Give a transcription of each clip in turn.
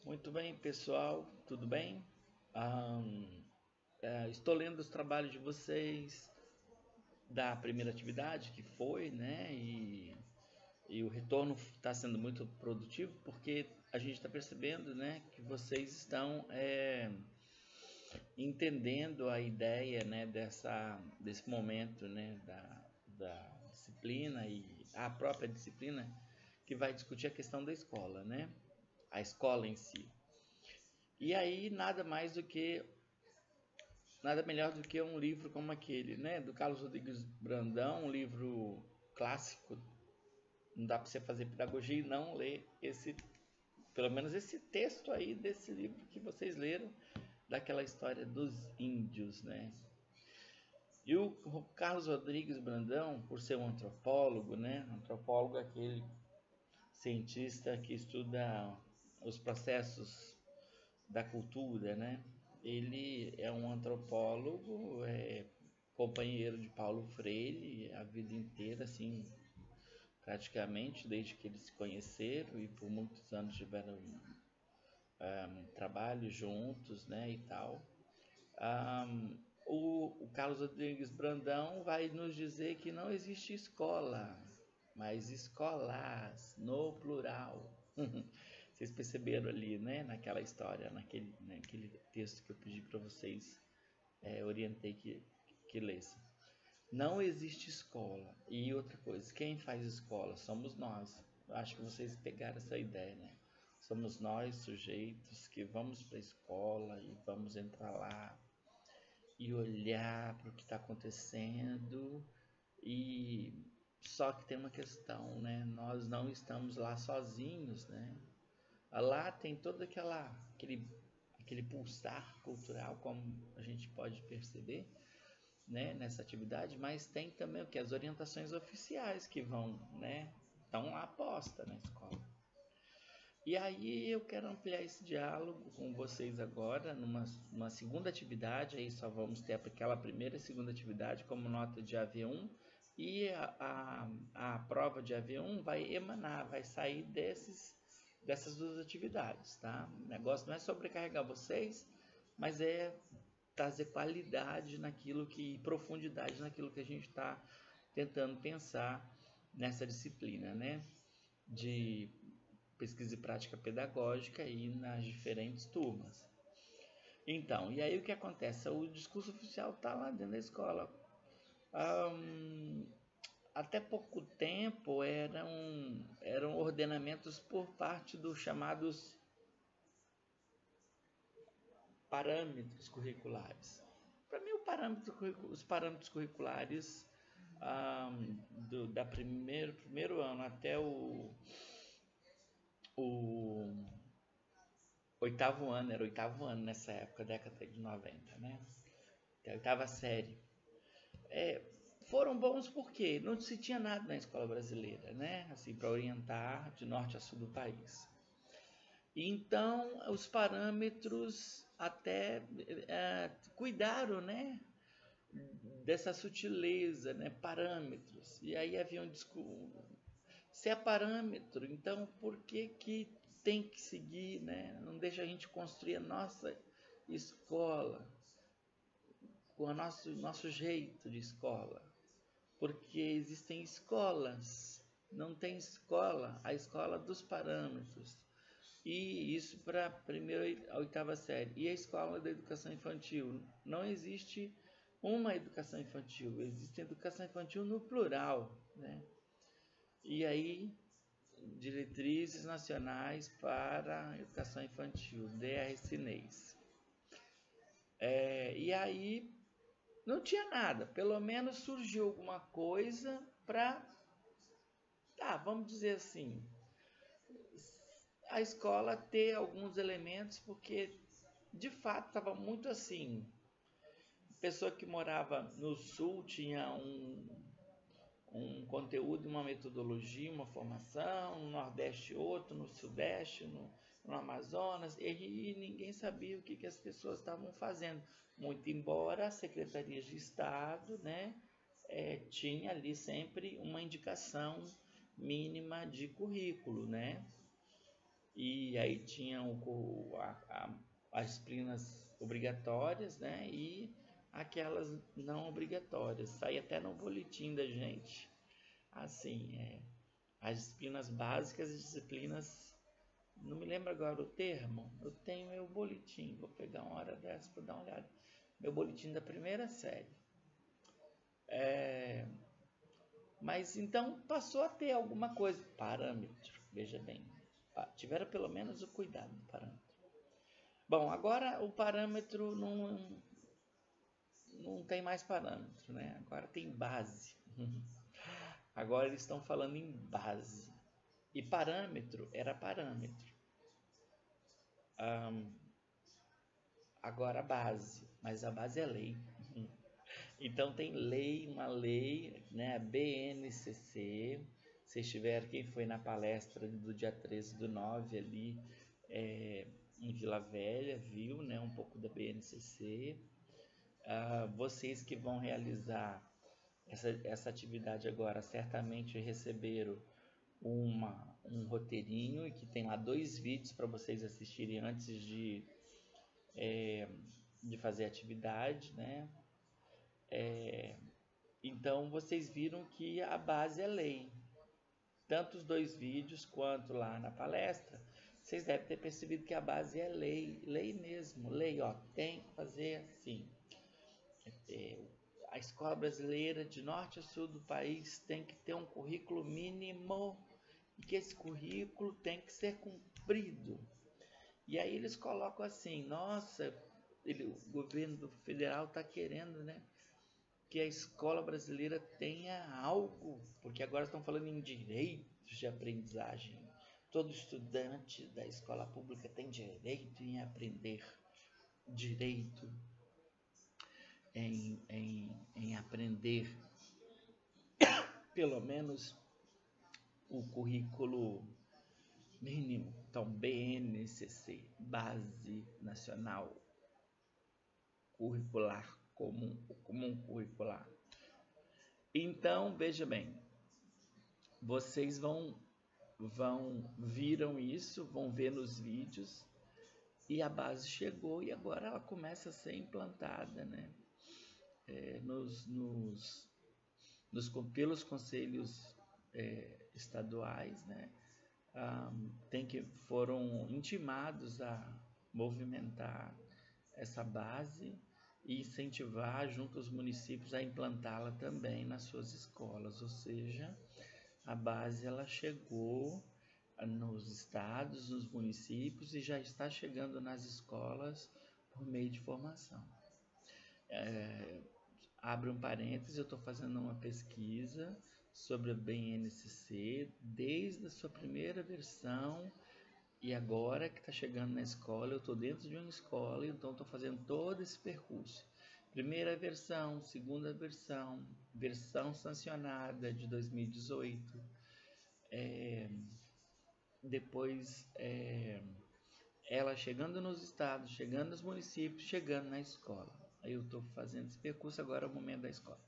Muito bem, pessoal, tudo bem? Ahn, Estou lendo os trabalhos de vocês da primeira atividade que foi, né? E o retorno está sendo muito produtivo porque a gente está percebendo, né, que vocês estão entendendo a ideia, né, desse momento, né, da disciplina e a própria disciplina que vai discutir a questão da escola, né? A escola em si. E aí nada melhor do que um livro como aquele, né, do Carlos Rodrigues Brandão, um livro clássico. Não dá para você fazer pedagogia e não ler pelo menos esse texto aí desse livro que vocês leram, daquela história dos índios, né? E o Carlos Rodrigues Brandão, por ser um antropólogo, né? Antropólogo é aquele cientista que estuda os processos da cultura, né? Ele é um antropólogo, companheiro de Paulo Freire a vida inteira, assim, praticamente desde que eles se conheceram e por muitos anos tiveram trabalho juntos, né, e tal. O Carlos Rodrigues Brandão vai nos dizer que não existe escola, mas escolas no plural. Vocês perceberam ali, né, naquela história, naquele texto que eu pedi para vocês, orientei que lessem. Não existe escola. E outra coisa, quem faz escola somos nós. Eu acho que vocês pegaram essa ideia, né? Somos nós, sujeitos, que vamos para a escola e vamos entrar lá e olhar para o que está acontecendo. E só que tem uma questão, né? Nós não estamos lá sozinhos, né? Lá tem todo aquele pulsar cultural, como a gente pode perceber, né, nessa atividade, mas tem também o que? As orientações oficiais que vão, né? Estão lá posta na escola. E aí eu quero ampliar esse diálogo com vocês agora, numa segunda atividade, aí só vamos ter aquela primeira e segunda atividade como nota de AV1, e a prova de AV1 vai emanar, vai sair dessas duas atividades, tá? O negócio não é sobrecarregar vocês, mas é trazer qualidade profundidade naquilo que a gente está tentando pensar nessa disciplina, né? De pesquisa e prática pedagógica e nas diferentes turmas. Então, e aí o que acontece? O discurso oficial está lá dentro da escola. Hum, Até pouco tempo eram ordenamentos por parte dos chamados parâmetros curriculares. Para mim, os parâmetros curriculares da primeiro ano até o oitavo ano, era oitavo ano nessa época, década de 90, né? Até a oitava série. É, Foram bons porque não se tinha nada na escola brasileira, né? Assim, para orientar de norte a sul do país. Então, os parâmetros até cuidaram, né, dessa sutileza, né, parâmetros. E aí havia um discurso, se é parâmetro, então por que que tem que seguir, né? Não deixa a gente construir a nossa escola com o nosso jeito de escola, porque existem escolas, não tem escola, a escola dos parâmetros. E isso para a primeira a oitava série. E a escola da educação infantil? Não existe uma educação infantil, existe educação infantil no plural, né? E aí, diretrizes nacionais para a educação infantil, DR Cines. E aí, não tinha nada, pelo menos surgiu alguma coisa para, vamos dizer assim, a escola ter alguns elementos, porque de fato estava muito assim. Pessoa que morava no sul tinha um conteúdo, uma metodologia, uma formação, no Nordeste outro, no Sudeste, no Amazonas, e ninguém sabia o que as pessoas estavam fazendo. Muito embora as secretarias de Estado, né, tinha ali sempre uma indicação mínima de currículo, né? e aí tinham as disciplinas obrigatórias, né, e aquelas não obrigatórias. Sai até no boletim da gente, assim, as disciplinas básicas e disciplinas, não me lembro agora o termo, eu tenho meu boletim, vou pegar uma hora dessa para dar uma olhada, meu boletim da primeira série. Mas então passou a ter alguma coisa, parâmetro, veja bem, tiveram pelo menos o cuidado do parâmetro. Bom, agora o parâmetro não tem mais parâmetro, né? Agora tem base. Agora eles estão falando em base. E parâmetro era parâmetro. Agora base, mas a base é lei. Então tem lei, uma lei, né? A BNCC. Vocês tiveram, quem foi na palestra do dia 13/9 ali em Vila Velha, viu, né? Um pouco da BNCC. Vocês que vão realizar essa atividade agora certamente receberam um roteirinho e que tem lá 2 vídeos para vocês assistirem antes de fazer a atividade, né? Então vocês viram que a base é lei. Tanto os 2 vídeos quanto lá na palestra, vocês devem ter percebido que a base é lei, lei mesmo, lei, ó, tem que fazer assim. A escola brasileira de norte a sul do país tem que ter um currículo mínimo e que esse currículo tem que ser cumprido. E aí eles colocam assim, nossa, o governo federal está querendo, né, que a escola brasileira tenha algo, porque agora estão falando em direitos de aprendizagem. Todo estudante da escola pública tem direito em aprender, direito em aprender pelo menos o currículo mínimo. Então, BNCC, Base Nacional Curricular, comum curricular. Então, veja bem, vocês viram isso, vão ver nos vídeos, e a base chegou e agora ela começa a ser implantada, né? Pelos conselhos estaduais, né? Foram intimados a movimentar essa base e incentivar junto aos municípios a implantá-la também nas suas escolas, ou seja, a base ela chegou nos estados, nos municípios e já está chegando nas escolas por meio de formação. Abre um parênteses, eu estou fazendo uma pesquisa sobre a BNCC desde a sua primeira versão e agora que está chegando na escola, eu estou dentro de uma escola, então estou fazendo todo esse percurso. Primeira versão, segunda versão, versão sancionada de 2018, depois ela chegando nos estados, chegando nos municípios, chegando na escola. Aí eu estou fazendo esse percurso, agora é o momento da escola.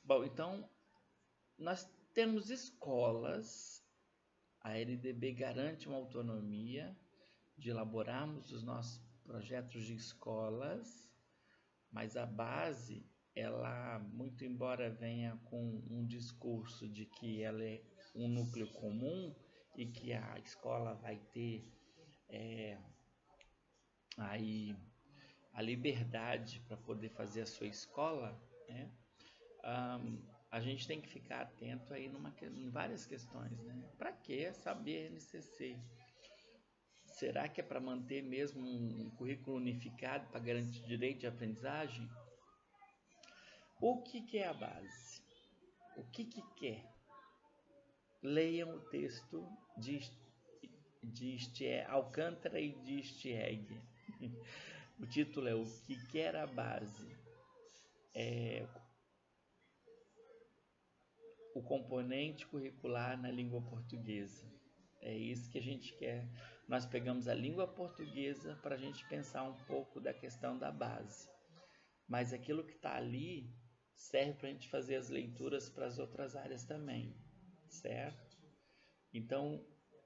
Bom, então, nós temos escolas, a LDB garante uma autonomia de elaborarmos os nossos projetos de escolas, mas a base, ela, muito embora venha com um discurso de que ela é um núcleo comum e que a escola vai ter aí a liberdade para poder fazer a sua escola, né? A gente tem que ficar atento aí em várias questões, né? Para que saber NCC? Será que é para manter mesmo um currículo unificado para garantir direito de aprendizagem? O que é a base? O que quer? Leiam o texto de Alcântara e de Stieg. O título é O que quer a base? O componente curricular na língua portuguesa. É isso que a gente quer. Nós pegamos a língua portuguesa para a gente pensar um pouco da questão da base. Mas aquilo que está ali serve para a gente fazer as leituras para as outras áreas também, certo? Então,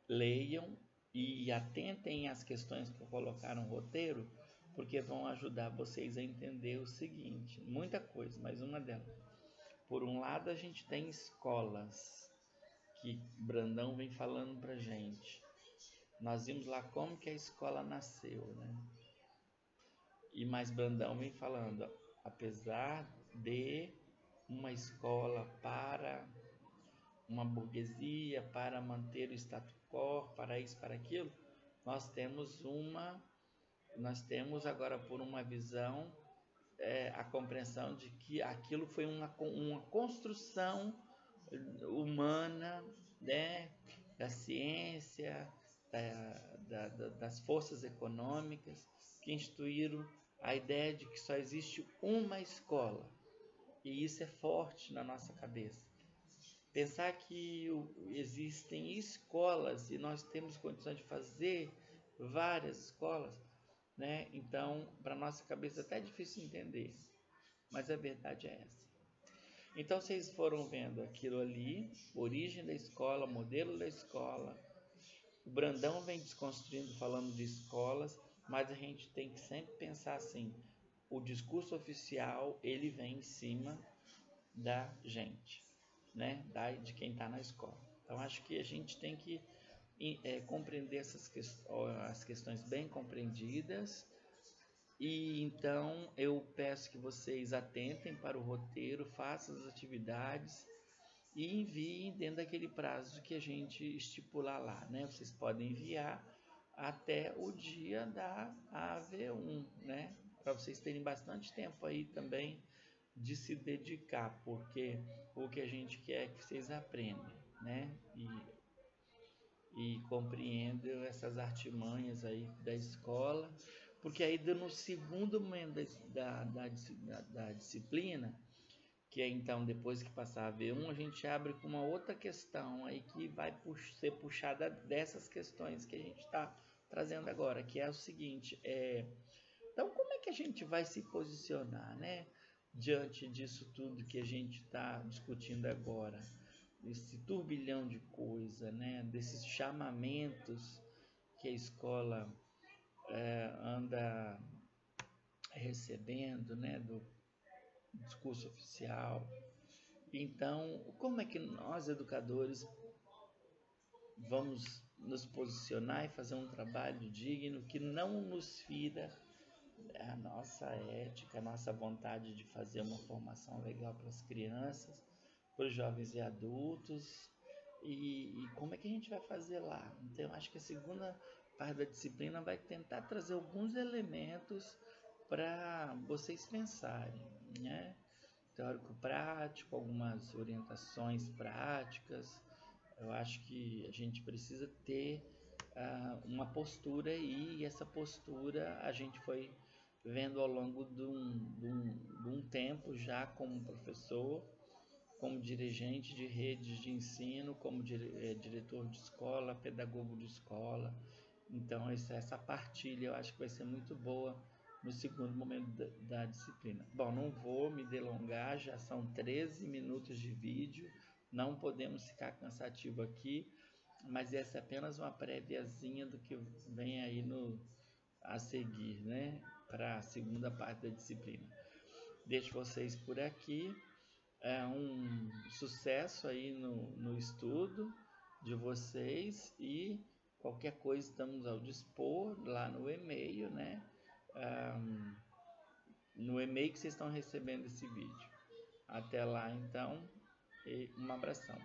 leiam e atentem às questões que eu colocar no roteiro, porque vão ajudar vocês a entender o seguinte, muita coisa, mas uma delas. Por um lado, a gente tem escolas, que Brandão vem falando pra gente. Nós vimos lá como que a escola nasceu, né? E mais Brandão vem falando, apesar de uma escola para uma burguesia, para manter o status quo, para isso, para aquilo, nós temos agora por uma visão a compreensão de que aquilo foi uma construção humana, né, da ciência, das forças econômicas que instituíram a ideia de que só existe uma escola, e isso é forte na nossa cabeça. Pensar que existem escolas e nós temos condições de fazer várias escolas, né? Então, para nossa cabeça até é difícil entender, mas a verdade é essa. Então, vocês foram vendo aquilo ali, origem da escola, modelo da escola. O Brandão vem desconstruindo, falando de escolas, mas a gente tem que sempre pensar assim, o discurso oficial, ele vem em cima da gente, né? De quem está na escola. Então, acho que a gente tem que compreender as questões bem compreendidas. E então eu peço que vocês atentem para o roteiro, façam as atividades e enviem dentro daquele prazo que a gente estipular lá, né? Vocês podem enviar até o dia da AV1, né? Para vocês terem bastante tempo aí também de se dedicar, porque o que a gente quer é que vocês aprendam, né? E compreendam essas artimanhas aí da escola, porque aí no segundo momento da disciplina, que é então depois que passar a V1, a gente abre com uma outra questão aí que vai ser puxada dessas questões que a gente está trazendo agora, que é o seguinte, então como é que a gente vai se posicionar, né, diante disso tudo que a gente está discutindo agora, esse turbilhão de coisa, né, desses chamamentos que a escola anda recebendo, né, do discurso oficial. Então, como é que nós, educadores, vamos nos posicionar e fazer um trabalho digno que não nos fira a nossa ética, a nossa vontade de fazer uma formação legal para as crianças, para os jovens e adultos, e como é que a gente vai fazer lá? Então, eu acho que a segunda parte da disciplina vai tentar trazer alguns elementos para vocês pensarem, né? Teórico-prático, algumas orientações práticas. Eu acho que a gente precisa ter uma postura aí, e essa postura a gente foi vendo ao longo de um tempo já como professor, como dirigente de redes de ensino, como diretor de escola, pedagogo de escola. Então, essa partilha eu acho que vai ser muito boa no segundo momento da disciplina. Bom, não vou me delongar, já são 13 minutos de vídeo, não podemos ficar cansativo aqui, mas essa é apenas uma préviazinha do que vem aí a seguir, né, para a segunda parte da disciplina. Deixo vocês por aqui, um sucesso aí no estudo de vocês, e qualquer coisa estamos ao dispor lá no e-mail, né? No e-mail que vocês estão recebendo esse vídeo. Até lá então, e um abração.